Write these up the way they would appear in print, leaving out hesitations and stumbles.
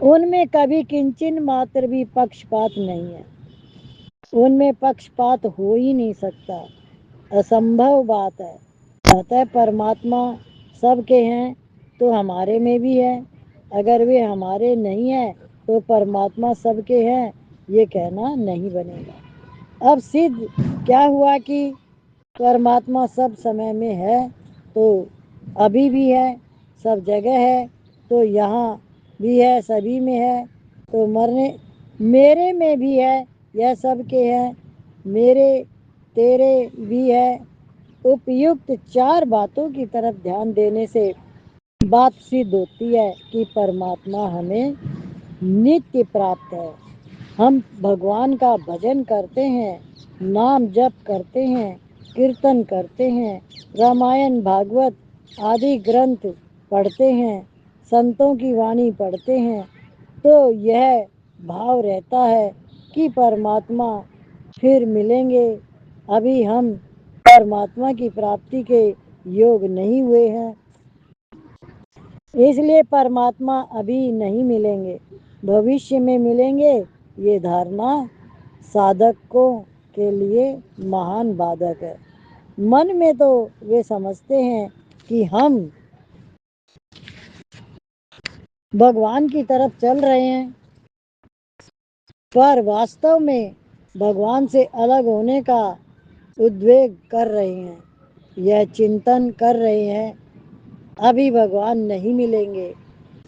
ان میں کبھی کنچن ماتر بھی پکشپات نہیں ہے، ان میں پکشپات ہو ہی نہیں سکتا، اسمبھو بات ہے۔ اتہ پرماتما سب کے ہیں تو ہمارے میں بھی ہے، اگر وہ ہمارے نہیں ہے تو پرماتما سب کے ہیں، یہ کہنا نہیں بنے گا۔ اب سدھ کیا ہوا کہ پرماتما سب سمے میں ہے تو ابھی بھی ہے، سب جگہ ہے تو یہاں بھی ہے، سبھی میں ہے تو میرے میں بھی ہے، یہ سب کے ہیں، میرے تیرے بھی ہے۔ اپیکت چار باتوں کی طرف دھیان دینے سے بات سدھ ہوتی ہے کہ پرماتما ہمیں نتیہ پراپت ہے۔ ہم بھگوان کا بھجن کرتے ہیں، نام جپ کرتے ہیں، کیرتن کرتے ہیں، رامائن بھاگوت آدی گرنتھ پڑھتے ہیں، سنتوں کی وانی پڑھتے ہیں تو یہ بھاو رہتا ہے کہ پرماتما پھر ملیں گے۔ ابھی ہم پرماتما کی پراپتی کے یوگ نہیں ہوئے ہیں، اس لیے پرماتما ابھی نہیں ملیں گے، بھوشیہ میں ملیں گے۔ یہ دھارنا سادھکوں کے لیے مہان بادھک ہے۔ من میں تو وہ سمجھتے ہیں کہ ہم بھگوان کی طرف چل رہے ہیں، پر واستو میں بھگوان سے الگ ہونے کا ادویگ کر رہے ہیں، یہ چنتن کر رہے ہیں ابھی بھگوان نہیں ملیں گے۔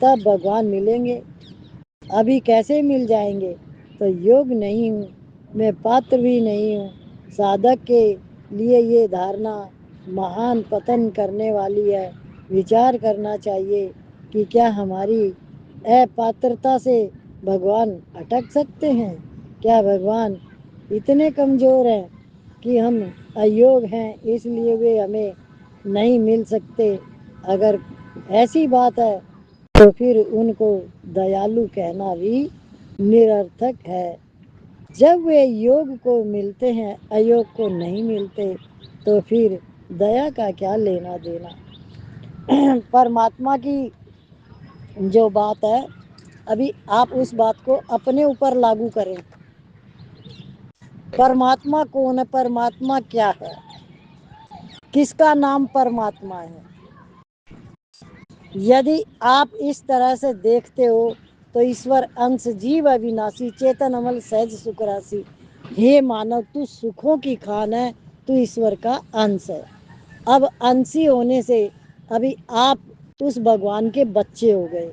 تب بھگوان ملیں گے، ابھی کیسے مل جائیں گے؟ تو یوگ نہیں ہوں، میں پاتر بھی نہیں ہوں۔ سادھک کے لیے یہ دھارنا مہان پتن کرنے والی ہے۔ وچار کرنا چاہیے کہ کیا ہماری اپاترتا سے بھگوان اٹک سکتے ہیں؟ کیا بھگوان اتنے کمزور ہیں کہ ہم ایوگ ہیں اس لیے وہ ہمیں نہیں مل سکتے؟ اگر ایسی بات ہے تو پھر ان کو دیالو کہنا بھی نرارتھک ہے۔ جب وہ یوگ کو ملتے ہیں ایوگ کو نہیں ملتے تو پھر دیا کا کیا لینا دینا؟ پرماتما کی جو بات ہے ابھی آپ اس بات کو اپنے اوپر لاگو کریں۔ پرماتما کون ہے؟ پرماتما کیا ہے؟ کس کا نام پرماتما ہے؟ یدی آپ اس طرح سے دیکھتے ہو تو ایشور انش جیو اویناشی چیتن امل سہج سکھ راسی، ہے مانو تو سکھوں کی خان ہے، تو ایشور کا انش ہے۔ اب انشی ہونے سے ابھی آپ اس بھگوان کے بچے ہو گئے،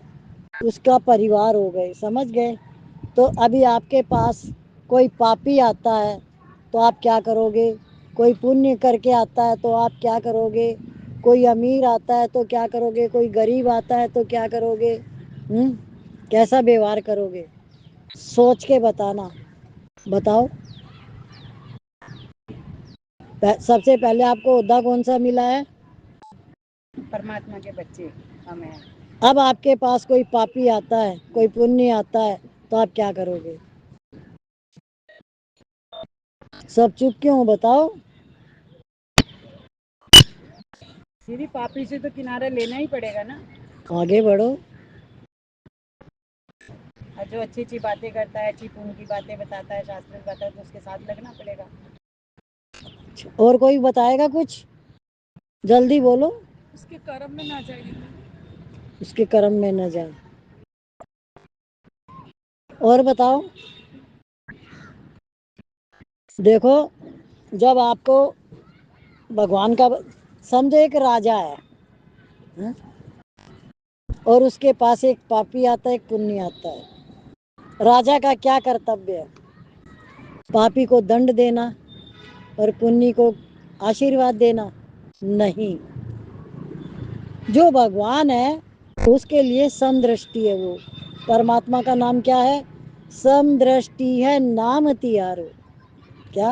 اس کا پریوار ہو گئے، سمجھ گئے؟ تو ابھی آپ کے پاس کوئی پاپی آتا ہے تو آپ کیا کرو گے؟ کوئی پنیہ کر کے آتا ہے تو آپ کیا کرو گے؟ کوئی امیر آتا ہے تو کیا کرو گے؟ کوئی غریب آتا ہے تو کیا کرو گے؟ کیسا ویوہار کرو گے؟ سوچ کے بتانا، بتاؤ۔ سب سے پہلے آپ کو عہدہ کون سا ملا ہے؟ پرماتما کے بچے ہم ہیں۔ اب آپ کے پاس کوئی پاپی آتا ہے، کوئی پنیہ آتا ہے تو آپ کیا کرو گے؟ سب چپ کیوں؟ بتاؤ۔ سیدھی پاپی سے تو کنارہ لینا ہی پڑے گا نا۔ آگے بڑھو۔ جو اچھی اچھی باتیں کرتا ہے، اچھی پون کی باتیں بتاتا ہے، شاستر بتاتا ہے تو اس کے ساتھ لگنا پڑے گا۔ اور کوئی بتائے گا کچھ؟ جلدی بولو۔ اس کے کرم میں نہ جائے، اس کے کرم میں نہ جائے۔ اور بتاؤ۔ دیکھو، جب آپ کو بھگوان کا سمجھو ایک راجا ہے اور اس کے پاس ایک پاپی آتا ہے، ایک پنیہ آتا ہے۔ راجا کا کیا کرتویہ ہے؟ پاپی کو دنڈ دینا اور پنیہ کو آشیرواد دینا؟ نہیں، جو بھگوان ہے اس کے لیے سمدرشٹی ہے۔ وہ پرماتما کا نام کیا ہے؟ سمدرشٹی ہے، نام تیارو۔ کیا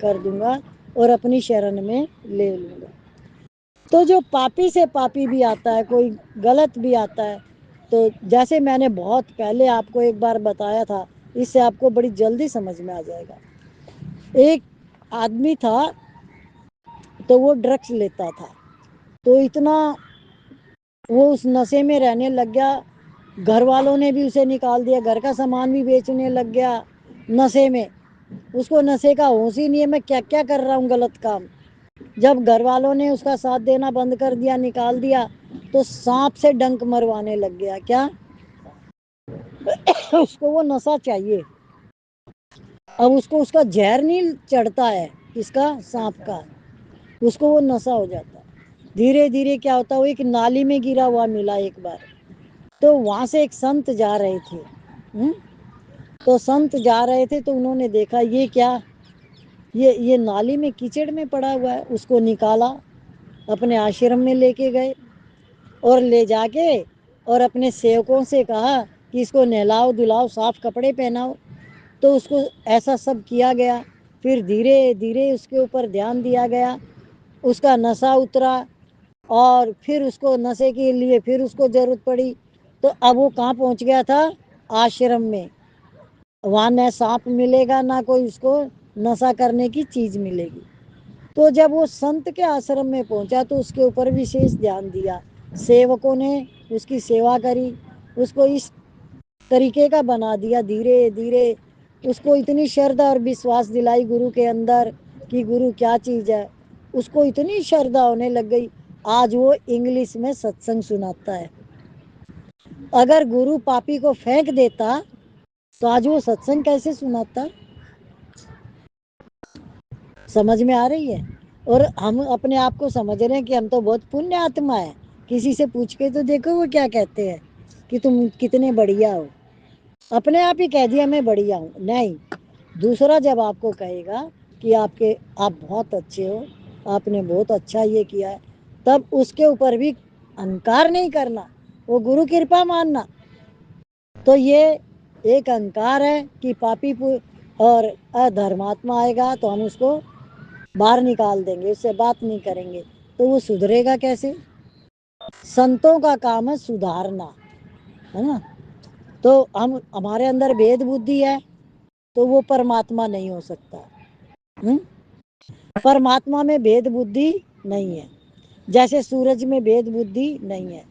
کر دوں گا اور اپنی شرن میں لے لوں گا۔ تو جو پاپی سے پاپی بھی آتا ہے، کوئی غلط بھی آتا ہے، تو جیسے میں نے بہت پہلے آپ کو ایک بار بتایا تھا، اس سے آپ کو بڑی جلدی سمجھ میں آ جائے گا۔ ایک آدمی تھا، تو وہ ڈرگس لیتا تھا، تو اتنا وہ اس نشے میں رہنے لگ گیا، گھر والوں نے بھی اسے نکال دیا، گھر کا سامان بھی بیچنے لگ گیا نشے میں، اس کو نشے کا ہوش ہی نہیں ہے میں کیا کیا کر رہا ہوں غلط کام۔ جب گھر والوں نے اس کا ساتھ دینا بند کر دیا، نکال دیا، تو سانپ سے ڈنک مروانے لگ گیا۔ کیا؟ اس کو وہ نشہ چاہیے، اب اس کو اس کا زہر نہیں چڑھتا ہے، اس کا سانپ کا، اس کو وہ نشہ ہو جاتا ہے۔ دھیرے دھیرے کیا ہوتا ہے، وہ ایک نالی میں گرا ہوا ملا ایک بار، تو وہاں سے ایک سنت جا رہے تھے، تو سنت جا رہے تھے تو انہوں نے دیکھا یہ کیا، یہ نالی میں کیچڑ میں پڑا ہوا ہے، اس کو نکالا، اپنے آشرم میں لے کے گئے، اور لے جا کے اور اپنے سیوکوں سے کہا کہ اس کو نہلاؤ دھلاؤ، صاف کپڑے پہناؤ، تو اس کو ایسا سب کیا گیا۔ پھر دھیرے دھیرے اس کے اوپر دھیان دیا گیا، اس کا نشہ اترا، اور پھر اس کو نشے کے لیے پھر اس کو ضرورت پڑی، تو اب وہ کہاں پہنچ گیا تھا؟ آشرم میں۔ وہاں نہ سانپ ملے گا، نہ کوئی اس کو نشہ کرنے کی چیز ملے گی۔ تو جب وہ سنت کے آشرم میں پہنچا تو اس کے اوپر وشیش دھیان دیا، سیوکوں نے اس کی سیوا کری، اس کو اس طریقے کا بنا دیا، دھیرے دھیرے اس کو اتنی شردھا اور وشواس دلائی گرو کے اندر کہ گرو کیا چیز ہے، اس کو اتنی شردھا ہونے لگ گئی، آج وہ انگلش میں ستسنگ سناتا ہے۔ اگر گرو پاپی کو پھینک دیتا تو آج وہ ستسنگ کیسے سناتا؟ سمجھ میں آ رہی ہے؟ اور ہم اپنے آپ کو سمجھ رہے ہیں کہ ہم تو بہت پنیہ آتما ہے، کسی سے پوچھ کے تو دیکھو وہ کیا کہتے ہیں کہ تم کتنے بڑھیا ہو، اپنے آپ ہی کہہ دیا میں بڑھیا ہوں، نہیں، دوسرا جب آپ کو کہے گا کہ آپ بہت اچھے ہو، آپ نے بہت اچھا یہ کیا ہے، تب اس کے اوپر بھی انکار نہیں کرنا، وہ گرو کرپا ماننا۔ تو یہ ایک انکار ہے کہ پاپی اور ادھرماتما آئے گا تو ہم اس کو باہر نکال دیں گے، اس سے بات نہیں کریں گے، تو وہ سدھرے گا کیسے؟ سنتوں کا کام ہے سدھارنا، ہے نا؟ تو ہمارے اندر بھید بدھی ہے تو وہ پرماتما نہیں ہو سکتا۔ پرماتما میں بھید بدھی نہیں ہے، جیسے سورج میں بھید بدھی نہیں ہے،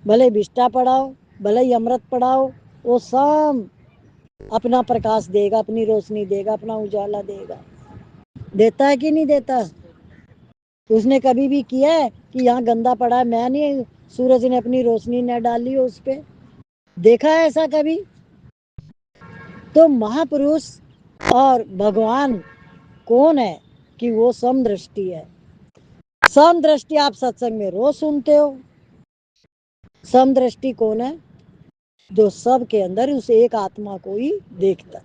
بھلے بشٹا پڑھاؤ بھلے ہی امرت پڑھاؤ، وہ سب اپنا پرکاش دے گا، اپنی روشنی دے گا، اپنا اجالا دے گا، دیتا ہے کہ نہیں دیتا؟ اس نے کبھی بھی کیا ہے کہ یہاں گندا پڑا ہے میں نہیں، سورج نے اپنی روشنی نہ ڈالی ہو اس پہ؟ دیکھا ہے ایسا کبھی؟ تو مہاپروش اور بھگوان کون ہے کہ وہ سم درشٹی ہے۔ سم درشٹی آپ ستسنگ میں روز سنتے ہو، سم درشٹی کون ہے؟ جو سب کے اندر اس ایک آتما کو ہی دیکھتا۔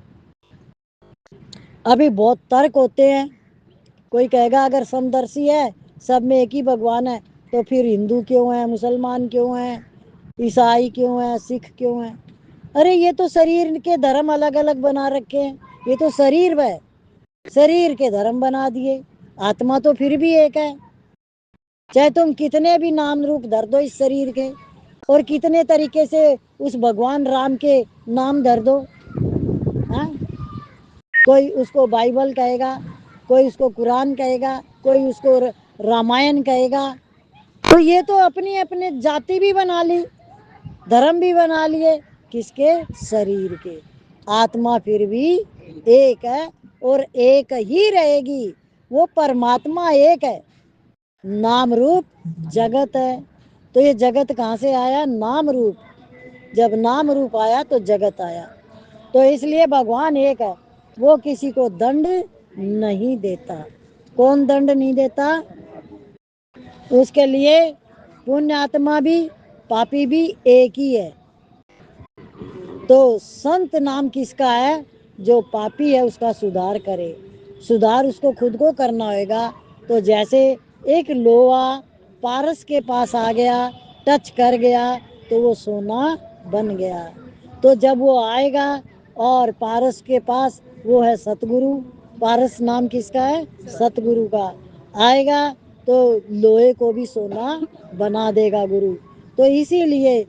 ابھی بہت ترک ہوتے ہیں، کوئی کہے گا اگر سمدرشی ہے، سب میں ایک ہی بھگوان ہے، تو پھر ہندو کیوں ہیں، مسلمان کیوں ہیں، عیسائی کیوں ہیں، سکھ کیوں ہیں؟ ارے یہ تو شریر کے دھرم الگ الگ بنا رکھے ہیں، یہ تو شریر ہے، شریر کے دھرم بنا دیے، آتما تو پھر بھی ایک ہے، چاہے تم کتنے بھی نام روپ دھر دو اس شریر کے، اور کتنے طریقے سے اس بھگوان رام کے نام دھر دو، ہاں؟ کوئی اس کو بائبل کہے گا، کوئی اس کو قرآن کہے گا، کوئی اس کو رامائن کہے گا، تو یہ تو اپنی اپنے جاتی بھی بنا لی، دھرم بھی بنا لیے، کس کے؟ شریر کے۔ آتما پھر بھی ایک ہے اور ایک ہی رہے گی، وہ پرماتما ایک ہے، نام روپ جگت ہے۔ تو یہ جگت کہاں سے آیا؟ نام روپ، جب نام روپ آیا تو جگت آیا، تو اس لیے بھگوان ایک ہے، وہ کسی کو دنڈ نہیں دیتا۔ کون دنڈ نہیں دیتا؟ اس کے لیے پنیہ آتما بھی پاپی بھی ایک ہی ہے۔ تو سنت نام کس کا ہے؟ جو پاپی ہے اس کا سدھار کرے، سدھار اس کو خود کو کرنا ہوئے گا۔ تو جیسے ایک لوہا پارس کے پاس آ گیا، ٹچ کر گیا تو وہ سونا بن گیا، تو جب وہ آئے گا اور پارس کے پاس وہ ہے ستگرو، پارس نام کس کا ہے؟ ستگرو کا، آئے گا تو لوہے کو بھی سونا بنا دے گا گرو۔ تو اسی لیے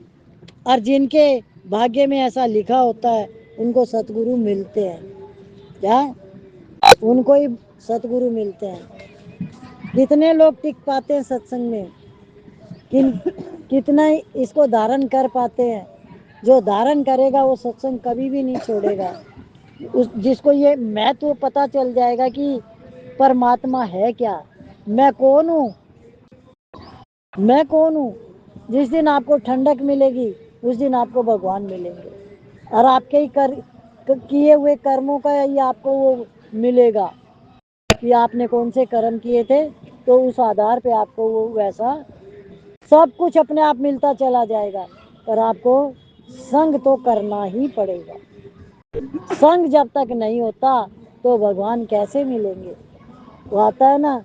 اور جن کے بھاگیہ میں ایسا لکھا ہوتا ہے ان کو ستگرو ملتے ہیں، کیا؟ ان کو ہی ستگرو ملتے ہیں۔ کتنے لوگ ٹک پاتے ہیں ستسنگ میں؟ کتنا اس کو دھارن کر پاتے ہیں؟ جو دھارن کرے گا وہ ستسنگ کبھی بھی نہیں چھوڑے گا. جس کو یہ مہتو پتا چل جائے گا کہ پرماتما ہے کیا، میں کون ہوں، میں کون ہوں. جس دن آپ کو ٹھنڈک ملے گی اس دن آپ کو بھگوان ملیں گے، اور آپ کے کیے ہوئے کرموں کا ہی آپ کو وہ ملے گا کہ آپ نے کون سے کرم کیے تھے، تو اس آدھار پہ آپ کو وہ ویسا سب کچھ اپنے آپ ملتا چلا جائے گا. پر آپ کو سنگ تو کرنا ہی پڑے گا. سنگ جب تک نہیں ہوتا تو بھگوان کیسے ملیں گے؟ وہ آتا ہے نا،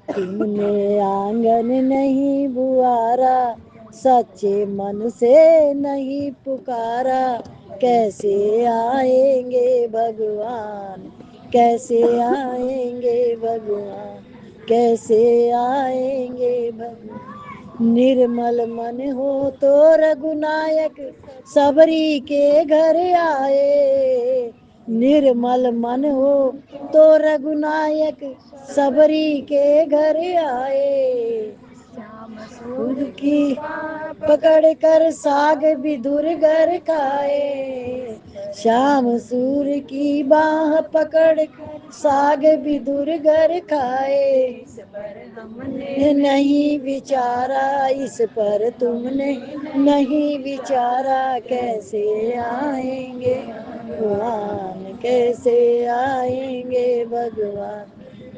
تم نے آنگن نہیں بوارا، سچے من سے نہیں پکارا، کیسے آئیں گے بھگوان، کیسے آئیں گے بھگوان، کیسے آئیں گے بھگوان. نرمل من ہو تو رگھنایک سبری کے گھر آئے، نرمل من ہو تو رگھنایک سبری کے گھر آئے. سور کی پکڑ کر ساگ بھی دھر کھائے، شام سور کی باہ پکڑ کر ساگ بھی دھر کھائے. ہم نے نہیں بچارا اس پر تم نے نہیں بچارا، کیسے آئیں گے بھگوان، کیسے آئیں گے بھگوان.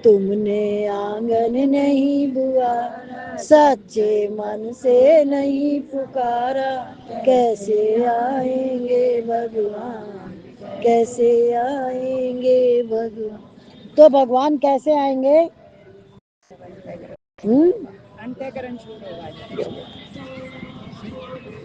تم نے آنگن نہیں بوارا، سچے من سے نہیں پکارا، کیسے آئیں گے بھگوان، کیسے آئیں گے بھگوان. تو بھگوان کیسے آئیں گے؟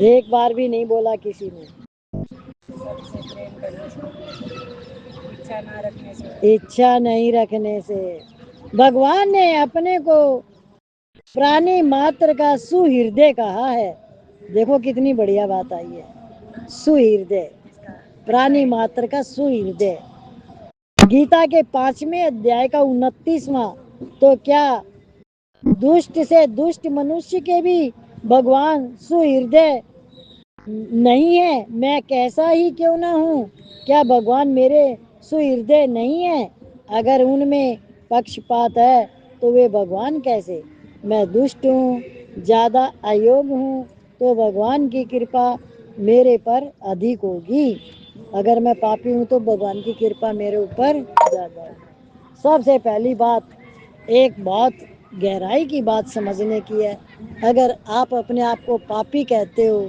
ایک بار بھی نہیں بولا کسی نے. اچھا نہیں رکھنے سے. بھگوان نے اپنے کو پرانی ماتر کا سہردے کہا ہے. دیکھو کتنی بڑھیا بات آئی ہے، سہردے، پرانی ماتر کا سہردے. گیتا کے 5ویں ادھیائے کا 29واں. تو کیا دشٹ سے دشٹ منوشی کے بھی بھگوان سہردے نہیں ہے؟ میں کیسا ہی کیوں نہ ہوں، کیا بھگوان میرے سہردے نہیں ہے؟ اگر ان میں پکش پات ہے تو وہ بھگوان کیسے؟ میں دشٹ ہوں، زیادہ ایوگ ہوں، تو بھگوان کی کرپا میرے پر ادھک ہوگی. اگر میں پاپی ہوں تو بھگوان کی کرپا میرے اوپر زیادہ ہے. سب سے پہلی بات، ایک بہت گہرائی کی بات سمجھنے کی ہے. اگر آپ اپنے آپ کو پاپی کہتے ہو،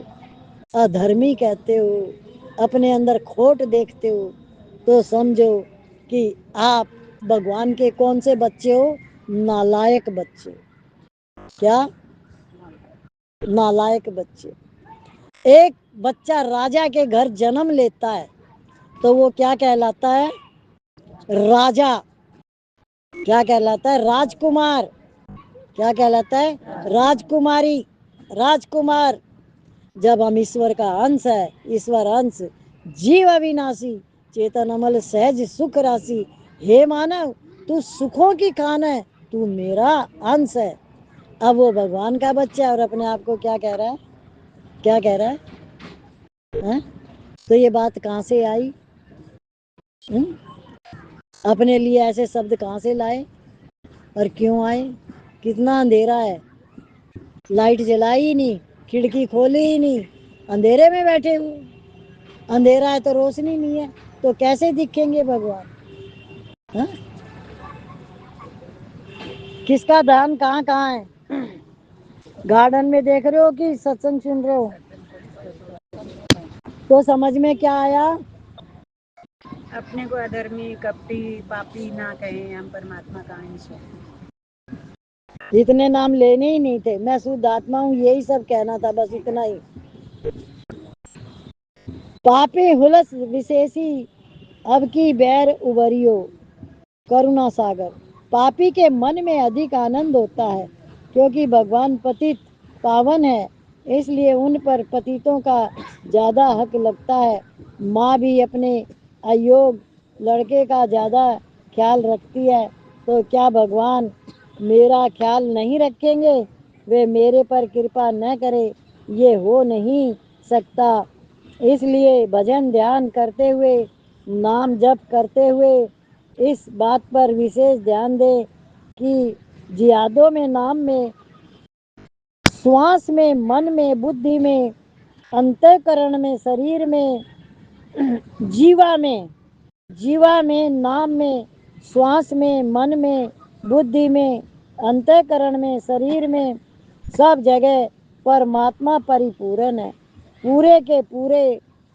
ادھرمی کہتے ہو، اپنے اندر کھوٹ دیکھتے ہو، تو سمجھو کہ آپ بھگوان کے کون سے بچے ہو؟ نالائق بچے. کیا؟ نالائق بچے. ایک بچہ راجا کے گھر جنم لیتا ہے تو وہ کیا کہلاتا ہے؟ راجا. کیا کہلاتا ہے؟ راجکمار. کیا کہلاتا ہے؟ راجکماری، راجکمار. جب ہم ایشور کا انش ہے، ایشور انش جیو اویناشی چیتن امل سہج سکھ راسی، ہے مانو تو سکھوں کی کھان ہے، تو میرا انش ہے. اب وہ بھگوان کا بچہ ہے اور اپنے آپ کو کیا کہہ رہا ہے؟ کیا کہہ رہا ہے؟ تو یہ بات کہاں سے آئی؟ اپنے لیے ایسے شبد کہاں سے لائے اور کیوں آئے؟ کتنا اندھیرا ہے، لائٹ جلائی ہی نہیں، کھڑکی کھولی ہی نہیں، اندھیرے میں بیٹھے ہوئے. اندھیرا ہے تو روشنی نہیں ہے، تو کیسے دکھیں گے بھگوان؟ کس کا دھیان کہاں کہاں ہے؟ گارڈن میں دیکھ رہے ہو کہ ستسنگ سن رہے ہو؟ تو سمجھ میں کیا آیا؟ اپنے کو ادھرمی کپٹی پاپی نہ کہیں، ہم پرماتما کا انش ہیں. اتنے نام لینے ہی نہیں تھے. میں شدھ آتما ہوں، یہی سب کہنا تھا، بس اتنا ہی. پاپی ہلس وشیشی اب کی بیر ابریو کرونا ساگر. پاپی کے من میں ادھک آنند ہوتا ہے کیونکہ بھگوان پتت پاون ہے اس لیے ان پر پتیتوں کا زیادہ حق لگتا ہے۔ ماں بھی اپنے ایوگ لڑکے کا زیادہ خیال رکھتی ہے، تو کیا بھگوان میرا خیال نہیں رکھیں گے؟ وہ میرے پر کرپا نہ کرے، یہ ہو نہیں سکتا۔ اس لیے بھجن دھیان کرتے ہوئے، نام جپ کرتے ہوئے اس بات پر وشیش دھیان دیں کہ جیادوں میں، نام میں، سواس میں، من میں، بدھی میں، انتکرن میں، شریر میں، جیوا میں، نام میں، سواس میں، من میں، بدھی میں، انتکرن میں، شریر میں، سب جگہ پرماتما پریپورن ہے، پورے کے پورے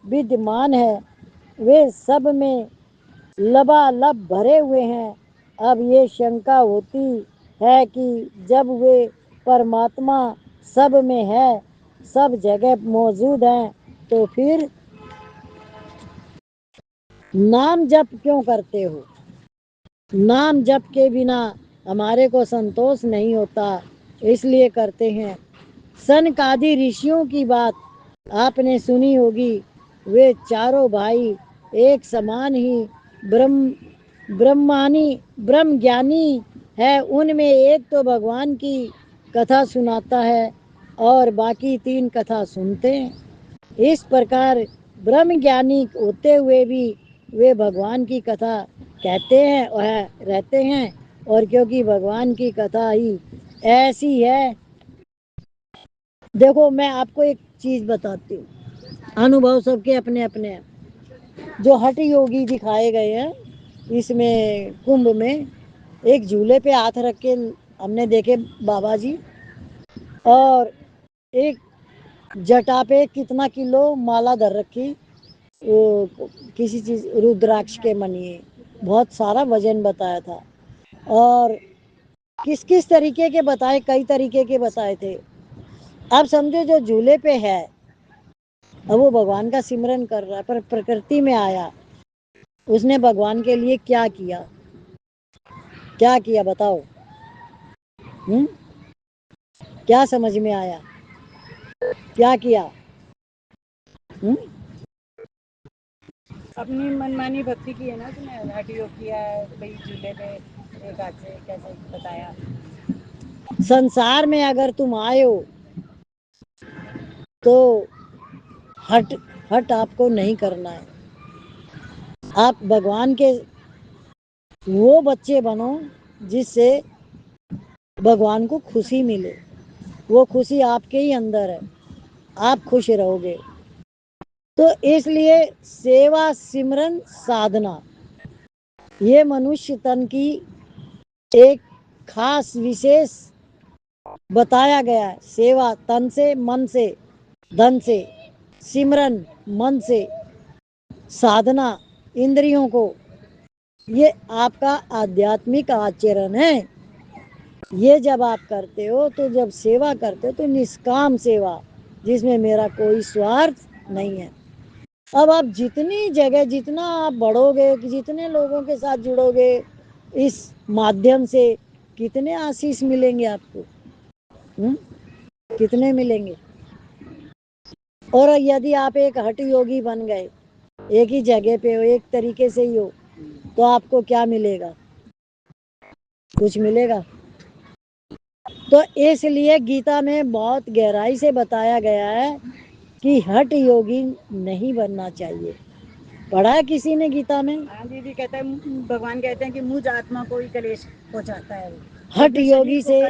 ودمان ہے، وہ سب میں لبالب بھرے ہوئے ہیں۔ اب یہ شنکا ہوتی ہے کہ جب وہ پرماتما سب میں ہے، سب جگہ موجود ہیں، تو پھر نام جپ کیوں کرتے ہو؟ نام جپ کے بنا ہمارے کو سنتوش نہیں ہوتا، اس لیے کرتے ہیں۔ سنکادی رشیوں کی بات آپ نے سنی ہوگی، وہ چاروں بھائی ایک سمان ہی برہم گیانی ہے۔ ان میں ایک تو بھگوان کی کتھا سناتا ہے اور باقی تین کتھا سنتے ہیں۔ اس پرکار برہم گیانی ہوتے ہوئے بھی وہ بھگوان کی کتھا کہتے ہیں اور رہتے ہیں، اور کیونکہ بھگوان کی کتھا ہی ایسی ہے۔ دیکھو میں آپ کو ایک چیز بتاتی ہوں، انوبھو سب کے اپنے اپنے ہیں۔ جو ہٹ یوگی دکھائے گئے ہیں اس میں کنبھ میں، ایک جھولے پہ ہاتھ رکھ کے ہم نے دیکھے بابا جی، اور ایک جٹا پہ کتنا کلو مالا دھر رکھی، وہ کسی چیز رودراکش کے منیے، بہت سارا وزن بتایا تھا، اور کس کس طریقے کے بتائے، کئی طریقے کے بتائے تھے۔ اب سمجھو جو جھولے پہ ہے اب وہ بھگوان کا سمرن کر رہا ہے، پر پرکرتی میں آیا، اس نے بھگوان کے لیے کیا کیا؟ کیا کیا بتاؤ؟ کیا سمجھ میں آیا؟ کیا کیا؟ اپنی منمانی بھکتی کی ہے نا، اس نے ہٹھ یوگ کیا ہے، بھائی جھولے پہ ایک ہاتھ سے کیسے بتایا۔ سنسار میں اگر تم آئے ہو تو ہٹ آپ کو نہیں کرنا ہے۔ آپ بھگوان کے وہ بچے بنو جس سے بھگوان کو خوشی ملے، وہ خوشی آپ کے ہی اندر ہے، آپ خوش رہو گے۔ تو اس لیے سیوا سمرن سادھنا یہ منوشیہ تن کی ایک خاص وشیش بتایا گیا ہے۔ سیوا تن سے، من سے، دھن سے، سمرن من سے، سادھنا اندریوں کو، یہ آپ کا آدھیاتمک آچرن ہے۔ یہ جب آپ کرتے ہو تو جب سیوا کرتے ہو تو نشکام سیوا، جس میں میرا کوئی سوارتھ نہیں ہے۔ اب آپ جتنی جگہ، جتنا آپ بڑھو گے، جتنے لوگوں کے ساتھ جڑو گے اس مادھیم سے، کتنے آشیش ملیں گے آپ کو، کتنے ملیں گے۔ اور یدی آپ ایک ہٹ یوگی بن گئے، ایک ہی جگہ پہ ہو، ایک طریقے سے ہی ہو، تو آپ کو کیا ملے گا؟ کچھ ملے گا؟ تو اس لیے گیتا میں بہت گہرائی سے بتایا گیا ہے کہ ہٹ یوگی نہیں بننا چاہیے۔ پڑھا ہے کسی نے گیتا میں؟ ہاں دیدی، کہتے ہیں بھگوان کہتے ہیں کہ مجھ آتما کو ہی کلیش پہنچاتا ہے، ہٹ یوگی سے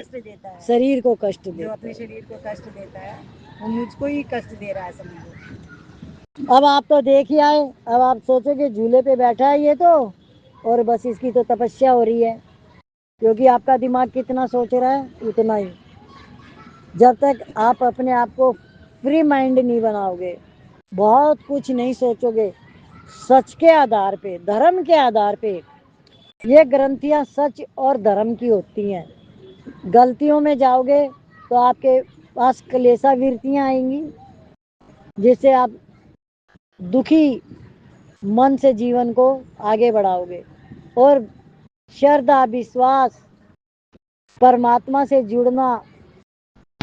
شریر کو کشٹ جو دیتا اپنے ہے۔ شریر کو کشٹ دیتا ہے وہ مجھ کو ہی کشٹ دے رہا ہے، سمجھو۔ اب آپ تو دیکھ ہی آئے، اب آپ سوچو کہ جھولے پہ بیٹھا ہے یہ تو، اور بس اس کی تو تپسیا ہو رہی ہے، کیونکہ آپ کا دماغ کتنا سوچ رہا ہے اتنا ہی۔ جب تک آپ اپنے آپ کو فری مائنڈ نہیں بناؤ گے، بہت کچھ نہیں سوچو گے، سچ کے آدھار پہ، دھرم کے آدھار پہ، یہ گرنتیاں سچ اور دھرم کی ہوتی ہیں۔ غلطیوں میں جاؤ گے تو آپ کے پاس کلیشا ورتیاں آئیں گی، جس سے آپ دکھی من سے جیون کو آگے بڑھاؤ گے، اور شردھا، وشواس، پرماتما سے جڑنا،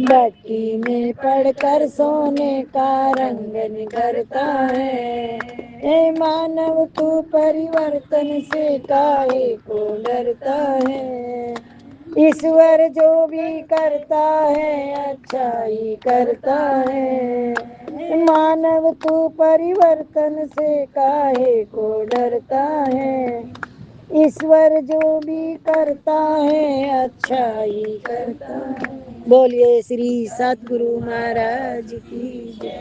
بٹی میں پڑ کر سونے کا رنگ نکھرتا ہے۔ اے مانو تو پریورتن سے کاہے کو ڈرتا ہے؟ ایشور جو بھی کرتا ہے اچھا ہی کرتا ہے۔ مانو تو پریورتن سے کاہے کو ڈرتا ہے؟ ایشور جو بھی کرتا ہے اچھا ہی کرتا ہے۔ بولیے شری ستگرو مہاراج کی جے۔